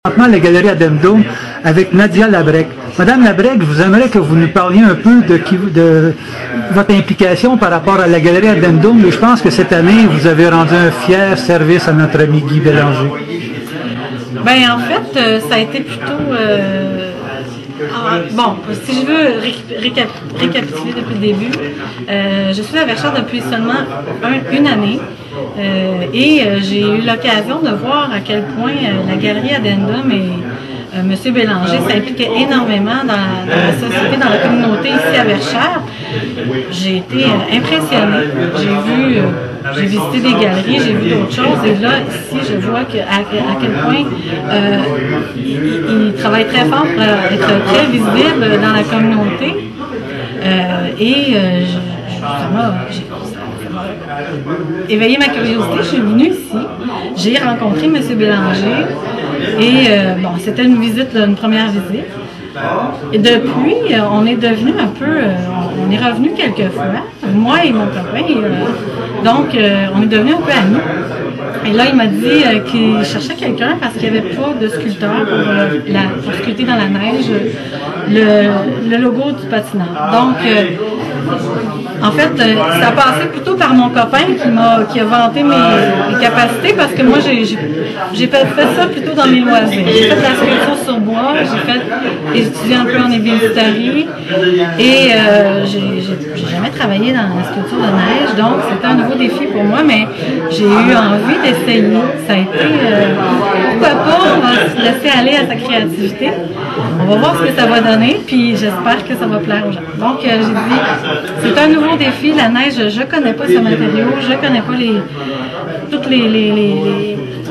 Maintenant, la galerie Addendum avec Nadia Labrec. Madame Labrec, je vous aimerais que vous nous parliez un peu de votre implication par rapport à la galerie Addendum. Mais je pense que cette année, vous avez rendu un fier service à notre ami Guy Bélanger. Ben en fait, ça a été plutôt... bon, si je veux récapituler depuis le début, je suis à Verchères depuis seulement une année. J'ai eu l'occasion de voir à quel point la galerie Addendum et M. Bélanger s'impliquaient énormément dans la société, dans la communauté ici à Verchères. J'ai été impressionnée. J'ai visité des galeries, j'ai vu d'autres choses, et là, ici, je vois à quel point ils travaillent très fort pour être très visibles dans la communauté. Ça m'a éveillé ma curiosité. Je suis venue ici, j'ai rencontré M. Bélanger, et bon, c'était une première visite. Et depuis, on est devenu un peu, on est revenu quelques fois, moi et mon copain, donc on est devenu un peu amis. Et là, il m'a dit qu'il cherchait quelqu'un parce qu'il n'y avait pas de sculpteur pour sculpter dans la neige le logo du patineur. Donc, en fait, ça passait plutôt par mon copain qui a vanté mes capacités, parce que moi, j'ai fait ça plutôt dans mes loisirs. J'ai fait de la sculpture sur bois, j'ai étudié un peu en ébénisterie, et j'ai jamais travaillé dans la sculpture de neige, donc c'était un nouveau défi pour moi, mais j'ai eu envie d'essayer. Ça a été, pourquoi pas, on va se laisser aller à sa créativité. On va voir ce que ça va donner, puis j'espère que ça va plaire aux gens. Donc, j'ai dit, c'est un nouveau défi, la neige, je connais pas ce matériau, je connais pas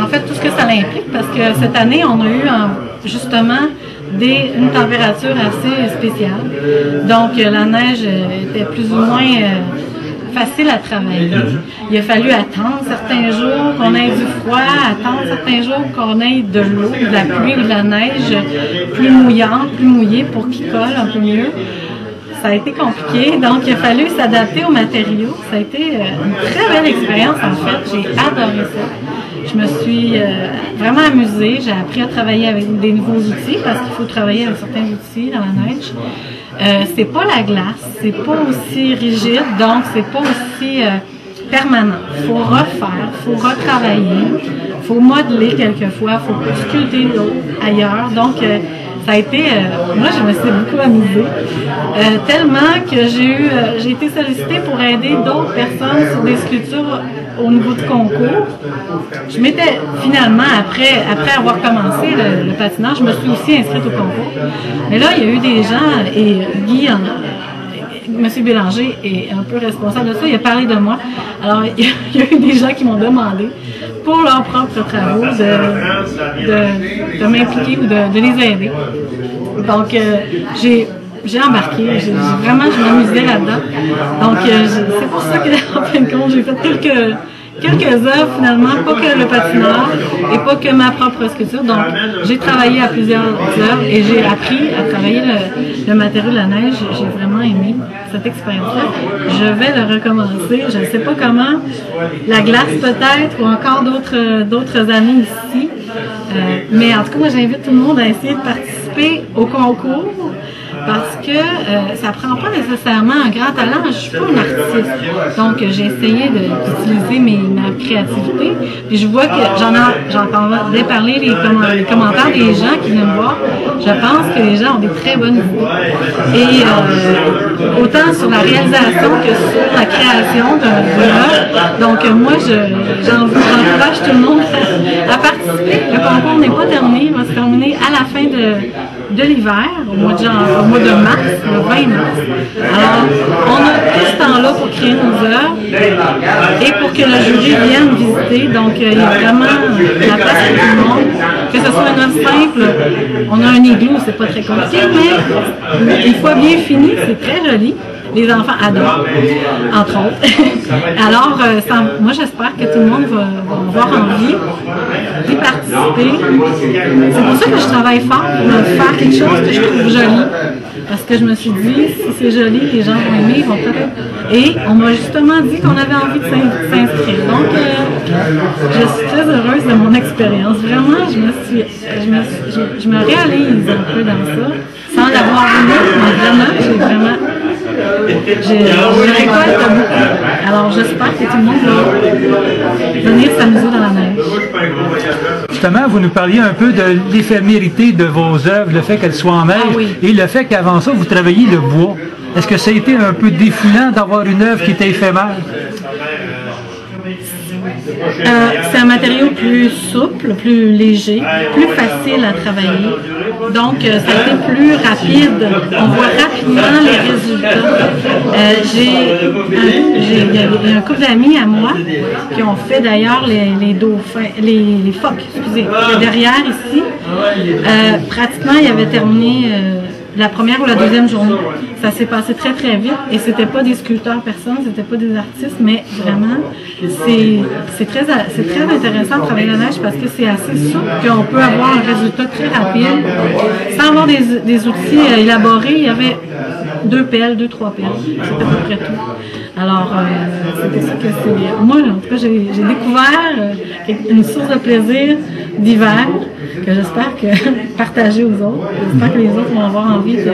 en fait, tout ce que ça implique, parce que cette année, on a eu justement une température assez spéciale. Donc, la neige était plus ou moins facile à travailler. Il a fallu attendre certains jours qu'on ait du froid, attendre certains jours qu'on ait de l'eau, de la pluie ou de la neige plus mouillante, plus mouillée pour qu'il colle un peu mieux. Ça a été compliqué, donc il a fallu s'adapter aux matériaux. Ça a été une très belle expérience en fait, j'ai adoré ça. Je me suis vraiment amusée, j'ai appris à travailler avec des nouveaux outils, parce qu'il faut travailler avec certains outils dans la neige. C'est pas la glace, c'est pas aussi rigide, donc c'est pas aussi permanent. Il faut refaire, il faut retravailler, il faut modeler quelquefois, il faut sculpter ailleurs. Donc, ça a été, moi je me suis beaucoup amusée, tellement que j'ai été sollicitée pour aider d'autres personnes sur des sculptures au niveau du concours. Je m'étais finalement, après avoir commencé le patinage, je me suis aussi inscrite au concours. Mais là, il y a eu des gens, et Guy, M. Bélanger est un peu responsable de ça, il a parlé de moi. Alors, il y a eu des gens qui m'ont demandé, pour leurs propres travaux, de m'impliquer ou de les aider. Donc, j'ai embarqué, je m'amusais là-dedans. Donc, c'est pour ça que, en fin de compte, j'ai fait quelques œuvres finalement, pas que le patineur et pas que ma propre sculpture. Donc, j'ai travaillé à plusieurs œuvres et j'ai appris à travailler le matériau de la neige. J'ai vraiment aimé cette expérience-là. Je vais le recommencer. Je ne sais pas comment, la glace peut-être, ou encore d'autres années ici. Mais en tout cas, moi, j'invite tout le monde à essayer de participer au concours, parce que ça prend pas nécessairement un grand talent. Je suis pas une artiste, donc j'ai essayé d'utiliser ma créativité. Puis je vois que j'entendais parler les commentaires des gens qui viennent me voir. Je pense que les gens ont des très bonnes idées. Et autant sur la réalisation que sur la création d'un. Donc moi, j'encourage tout le monde à participer. Le concours n'est pas terminé, il va se terminer à la fin de l'hiver, au mois de mars, le 20 mars. Alors, on a tout ce temps-là pour créer nos œuvres et pour que le jury vienne visiter. Donc, il y a vraiment la place pour tout le monde. Que ce soit une œuvre simple, on a un igloo, c'est pas très compliqué, mais une fois bien fini, c'est très joli. les enfants adorent, entre autres. Alors, moi, j'espère que tout le monde va avoir envie d'y participer. C'est pour ça que je travaille fort pour faire quelque chose que je trouve joli. Parce que je me suis dit, si c'est joli, les gens vont aimer, ils vont peut-être... Et on m'a justement dit qu'on avait envie de s'inscrire. Donc, je suis très heureuse de mon expérience. Vraiment, je me réalise un peu dans ça, sans l'avoir vu, mais vraiment, je récolte beaucoup. Alors, j'espère que tout le monde va venir s'amuser dans la neige. Justement, vous nous parliez un peu de l'éphémérité de vos œuvres, le fait qu'elles soient en neige, et le fait qu'avant ça, vous travailliez le bois. Est-ce que ça a été un peu défilant d'avoir une œuvre qui était éphémère? C'est un matériau plus souple, plus léger, plus facile à travailler. Donc, ça a été plus rapide. On voit rapidement les résultats. Il y a un couple d'amis à moi qui ont fait d'ailleurs les dauphins, les phoques, excusez, derrière ici. Pratiquement, ils avaient terminé la première ou la deuxième journée. Ça s'est passé très très vite et c'était pas des sculpteurs personne, c'était pas des artistes, mais vraiment c'est très intéressant de travailler la neige parce que c'est assez souple qu'on peut avoir un résultat très rapide sans avoir des outils élaborés. Il y avait 2 pelles, 2-3 pelles, c'était à peu près tout. Alors c'était ça que c'est. Moi en tout cas j'ai découvert une source de plaisir d'hiver que j'espère partager aux autres. J'espère que les autres vont avoir envie de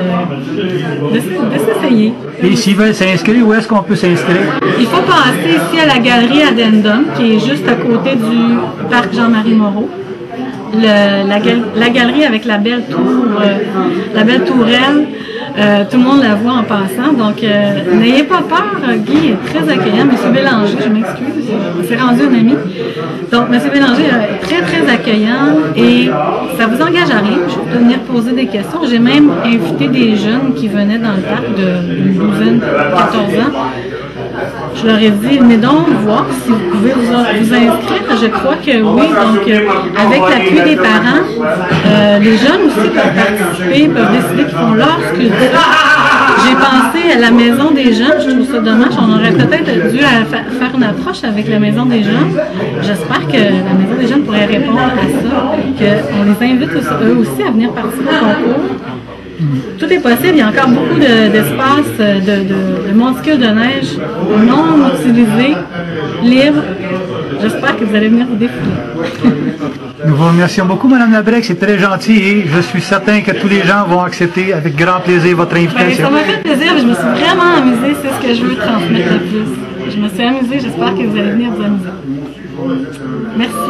s'essayer. Et s'ils veulent s'inscrire, où est-ce qu'on peut s'inscrire? Il faut passer ici à la galerie Addendum, qui est juste à côté du parc Jean-Marie Moreau. La galerie avec la belle tourelle. Tout le monde la voit en passant, donc n'ayez pas peur, Guy est très accueillant. M. Bélanger, je m'excuse, c'est rendu un ami. Donc M. Bélanger est très très accueillant et ça vous engage à rien, je peux venir poser des questions. J'ai même invité des jeunes qui venaient dans le parc d'une douzaine, 14 ans. Je leur ai dit, venez donc voir si vous pouvez vous inscrire. Je crois que oui. Donc, avec l'appui des parents, les jeunes aussi peuvent participer, peuvent décider qu'ils font leur sculpture. J'ai pensé à la Maison des Jeunes. Je trouve ça dommage. On aurait peut-être dû faire une approche avec la Maison des Jeunes. J'espère que la Maison des Jeunes pourrait répondre à ça, qu'on les invite eux aussi à venir participer au concours. Tout est possible, il y a encore beaucoup d'espace de monticules de neige non utilisés, libres. J'espère que vous allez venir vous défouler. Nous vous remercions beaucoup, Mme Labrec, c'est très gentil et je suis certain que tous les gens vont accepter avec grand plaisir votre invitation. Ça m'a fait plaisir, je me suis vraiment amusée, c'est ce que je veux transmettre le plus. Je me suis amusée, j'espère que vous allez venir vous amuser. Merci.